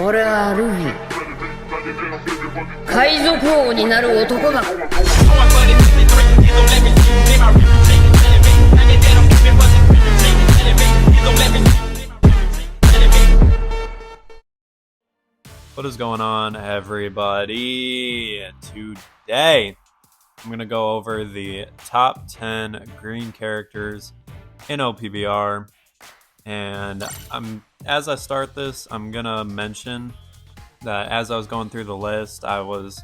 俺はルフィ。海賊王になる男だ。What is going on, everybody? Today, I'm going to go over the top 10 green characters in OPBR. And as I start this, I'm going to mention that as I was going through the list, I was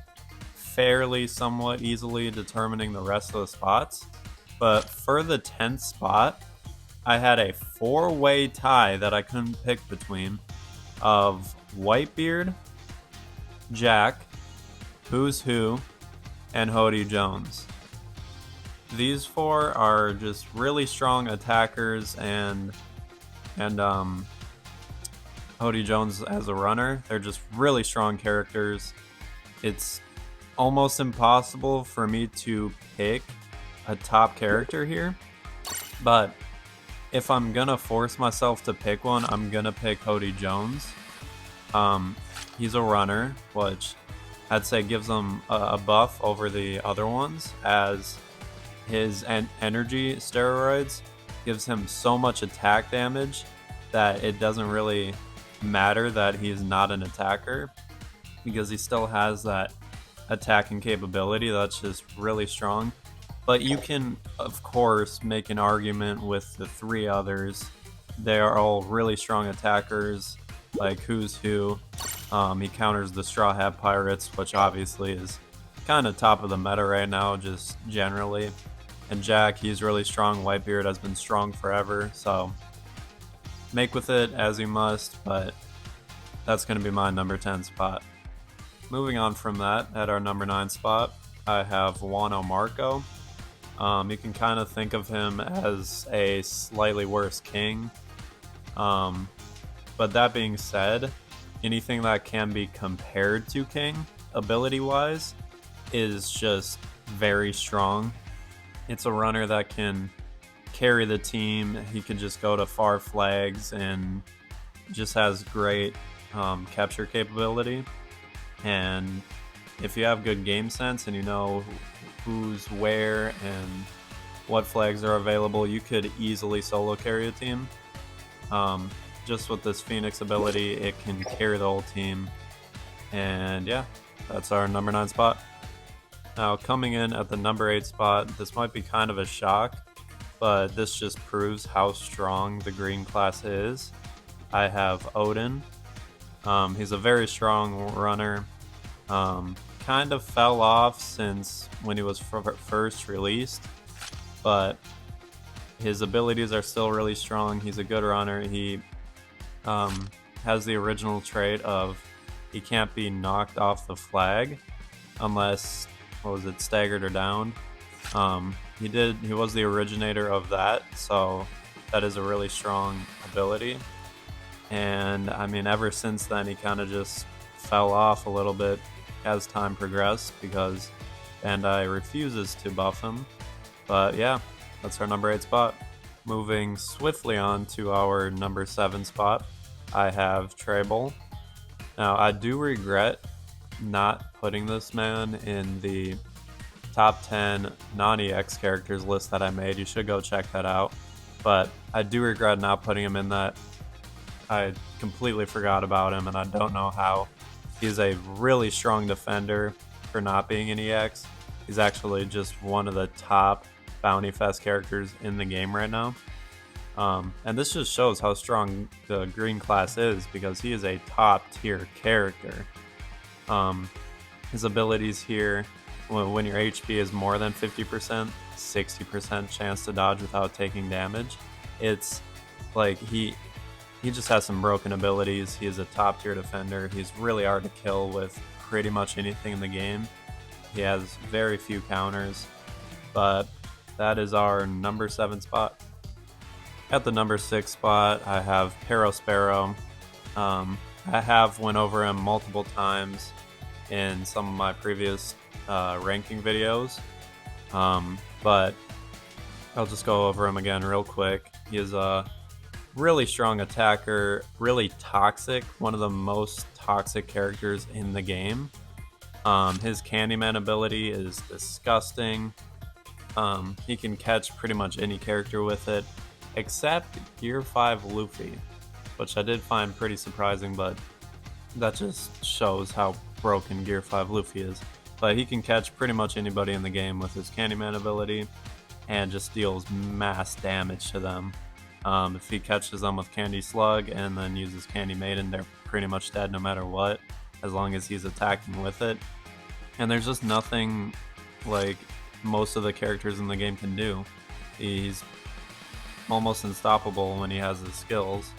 fairly somewhat easily determining the rest of the spots. But for the 10th spot, I had a 4-way tie that I couldn't pick between of Whitebeard, Jack, Who's Who, and Hody Jones. These 4 are just really strong attackers, and Hody Jones as a runner. They're just really strong characters. It's almost impossible for me to pick a top character here, but if I'm gonna force myself to pick one, I'm gonna pick Hody Jones. He's a runner, which I'd say gives him a buff over the other ones, as his energy steroids gives him so much attack damage that it doesn't really matter that he's not an attacker, because he still has that attacking capability that's just really strong. But you can, of course, make an argument with the 3 others. They are all really strong attackers, like Who's Who. He counters the Straw Hat Pirates, which obviously is kind of top of the meta right now, just generally. And Jack, he's really strong. Whitebeard has been strong forever, so make with it as you must, but that's going to be my number 10 spot. Moving on from that, at our number 9 spot, I have Juana Marco. You can kind of think of him as a slightly worse king. But that being said, anything that can be compared to King, ability-wise, is just very strong. It's a runner that can carry the team. He can just go to far flags and just has great capture capability. And if you have good game sense and you know who's where and what flags are available, you could easily solo carry a team. Just with this Phoenix ability, it can carry the whole team. And yeah, that's our number 9 spot. Now, coming in at the number 8 spot, this might be kind of a shock, but this just proves how strong the green class is. I have Odin. He's a very strong runner. Kind of fell off since when he was first released, but his abilities are still really strong. He's a good runner. He has the original trait of he can't be knocked off the flag unless, what was it, staggered or downed. He was the originator of that, so that is a really strong ability. And I mean, ever since then, he kind of just fell off a little bit as time progressed because Bandai refuses to buff him. But yeah, that's our number 8 spot. Moving swiftly on to our number 7 spot, I have Treble. Now, I do regret not putting this man in the top 10 non-EX characters list that I made. You should go check that out. But I do regret not putting him in that. I completely forgot about him, and I don't know how. He's a really strong defender for not being an EX. He's actually just one of the top Bounty Fest characters in the game right now. And this just shows how strong the green class is, because he is a top tier character. His abilities here, when your HP is more than 50%, 60% chance to dodge without taking damage. It's like he just has some broken abilities. He is a top tier defender. He's really hard to kill with pretty much anything in the game. He has very few counters, but that is our number 7 spot. At the number 6 spot, I have Sparrow. I have went over him multiple times in some of my previous ranking videos, but I'll just go over him again real quick. He is a Really strong attacker, really toxic, one of the most toxic characters in the game. His Candyman ability is disgusting. He can catch pretty much any character with it, except Gear 5 Luffy, which I did find pretty surprising, but that just shows how broken Gear 5 Luffy is. But he can catch pretty much anybody in the game with his Candyman ability and just deals mass damage to them. If he catches them with Candy Slug and then uses Candy Maiden, they're pretty much dead no matter what, as long as he's attacking with it. And there's just nothing like most of the characters in the game can do. He's almost unstoppable when he has his skills.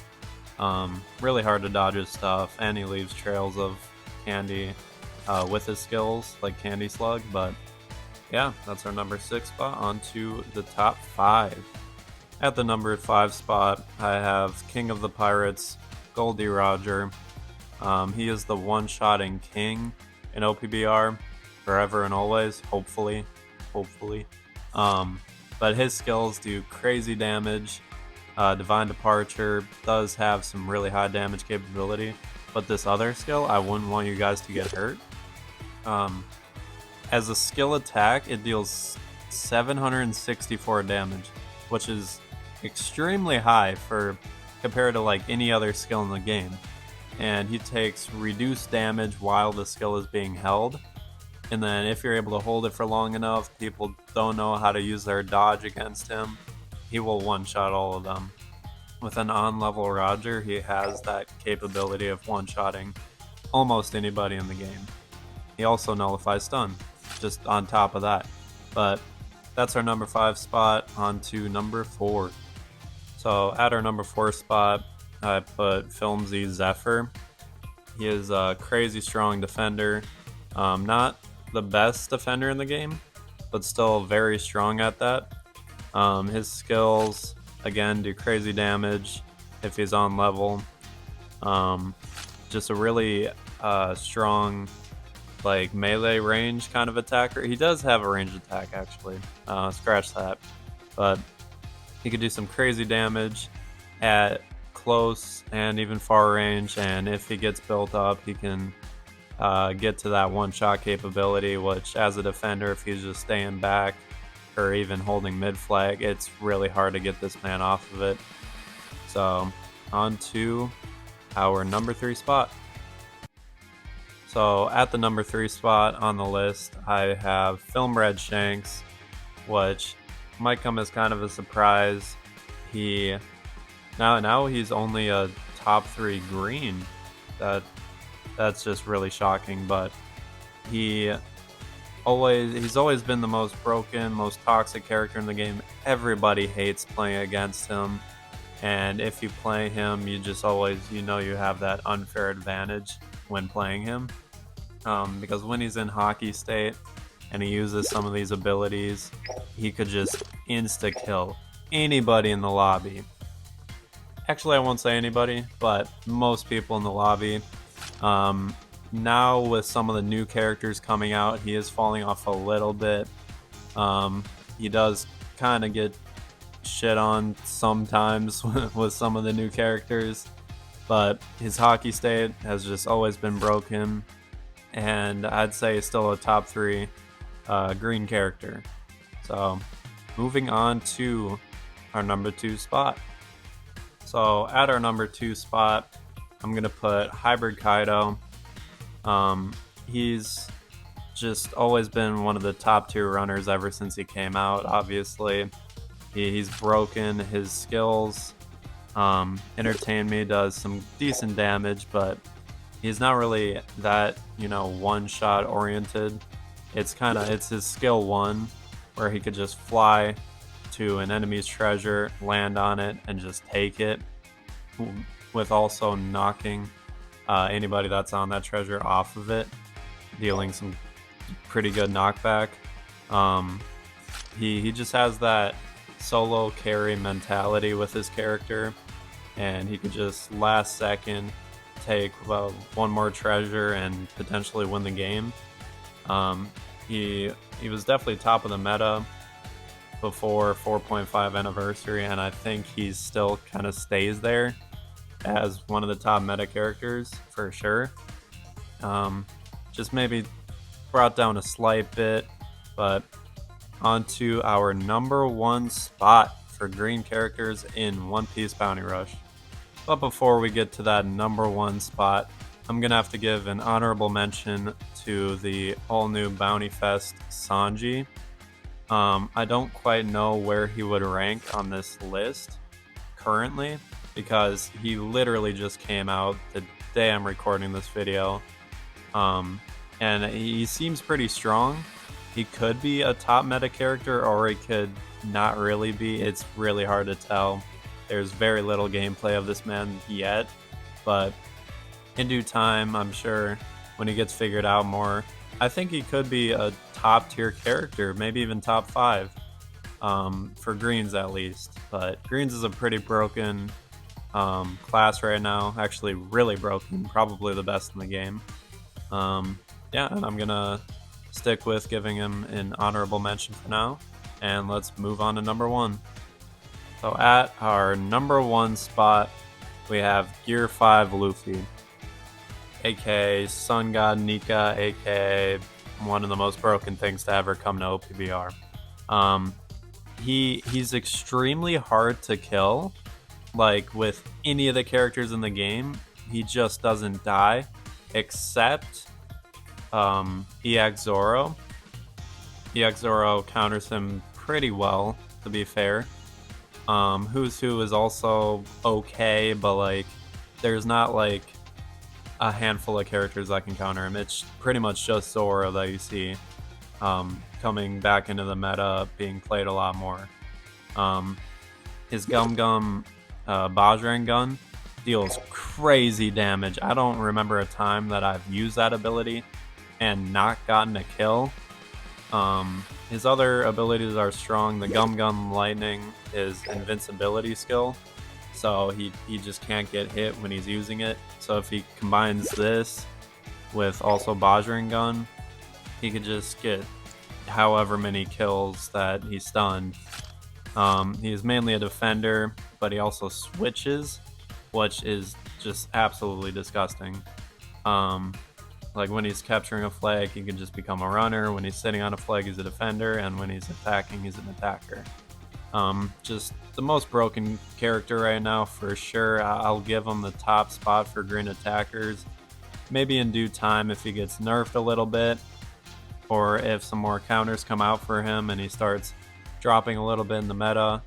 Really hard to dodge his stuff, and he leaves trails of candy with his skills, like Candy Slug. But yeah, that's our number 6 spot. On to the top 5. At the number 5 spot, I have King of the Pirates, Goldie Roger. He is the one-shotting king in OPBR, forever and always, hopefully. But his skills do crazy damage. Divine Departure does have some really high damage capability, but this other skill, I wouldn't want you guys to get hurt. As a skill attack, it deals 764 damage, which is extremely high for compared to like any other skill in the game. And he takes reduced damage while the skill is being held. And then if you're able to hold it for long enough, people don't know how to use their dodge against him, he will one-shot all of them. With an on-level Roger, he has that capability of one-shotting almost anybody in the game. He also nullifies stun, just on top of that. But that's our number 5 spot. On to number 4. So at our number 4 spot, I put Filmzy Zephyr. He is a crazy strong defender. Not the best defender in the game, but still very strong at that. His skills, again, do crazy damage if he's on level. Just a really strong, like, melee range kind of attacker. He does have a ranged attack, actually. Scratch that. But he could do some crazy damage at close and even far range, and if he gets built up, he can get to that one-shot capability, which as a defender, if he's just staying back or even holding mid-flag, it's really hard to get this man off of it. So on to our number 3 spot. So at the number 3 spot on the list, I have Film Red Shanks, which might come as kind of a surprise. Now he's only a top 3 green. That's just really shocking, but he's always been the most broken, most toxic character in the game. Everybody hates playing against him, and if you play him, you just always, you have that unfair advantage when playing him, because when he's in hockey state and he uses some of these abilities, he could just insta-kill anybody in the lobby. Actually, I won't say anybody, but most people in the lobby. Now with some of the new characters coming out, he is falling off a little bit. He does kind of get shit on sometimes with some of the new characters, but his hockey state has just always been broken, and I'd say he's still a top 3 green character. So moving on to our number 2 spot. So at our number 2 spot, I'm going to put Hybrid Kaido. He's just always been one of the top 2 runners ever since he came out, obviously. He's broken. His skills entertain me, does some decent damage, but he's not really that, one-shot oriented. It's his skill 1, where he could just fly to an enemy's treasure, land on it, and just take it, with also knocking anybody that's on that treasure off of it, dealing some pretty good knockback. He just has that solo carry mentality with his character, and he could just last second take one more treasure and potentially win the game. He was definitely top of the meta before 4.5 anniversary, and I think he still kind of stays there as one of the top meta characters for sure. Just maybe brought down a slight bit, but onto our number 1 spot for green characters in One Piece Bounty Rush. But before we get to that number 1 spot, I'm gonna have to give an honorable mention to the all-new Bounty Fest Sanji. I don't quite know where he would rank on this list currently, because he literally just came out the day I'm recording this video. And he seems pretty strong. He could be a top meta character, or he could not really be. It's really hard to tell. There's very little gameplay of this man yet, but in due time, I'm sure when he gets figured out more, I think he could be a top tier character, maybe even top 5, for greens at least. But greens is a pretty broken class right now, actually really broken, probably the best in the game. Yeah, and I'm gonna stick with giving him an honorable mention for now, and let's move on to number 1. So at our number 1 spot, we have Gear 5 Luffy, aka Sun God Nika, aka one of the most broken things to ever come to OPBR. He's extremely hard to kill. Like with any of the characters in the game, he just doesn't die, except EX Zoro. EX Zoro counters him pretty well, to be fair. Who's Who is also okay, but like there's not like a handful of characters that can counter him. It's pretty much just Zoro that you see coming back into the meta, being played a lot more. His Gum Gum Bajrang gun deals crazy damage. I don't remember a time that I've used that ability and not gotten a kill. His other abilities are strong. The Gum Gum Lightning is invincibility skill, so he just can't get hit when he's using it. So if he combines this with also Bajrang gun, he could just get however many kills that he's stunned. He's mainly a defender, but he also switches, which is just absolutely disgusting. Like when he's capturing a flag, he can just become a runner. When he's sitting on a flag, he's a defender, and when he's attacking, he's an attacker. Just the most broken character right now for sure. I'll give him the top spot for green attackers. Maybe in due time if he gets nerfed a little bit, or if some more counters come out for him and he starts dropping a little bit in the meta,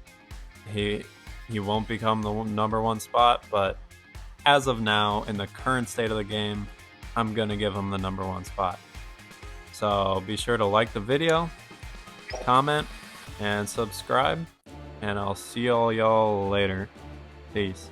he won't become the number 1 spot. But as of now, in the current state of the game, I'm gonna give him the number 1 spot. So be sure to like the video, comment, and subscribe, and I'll see all y'all later. Peace.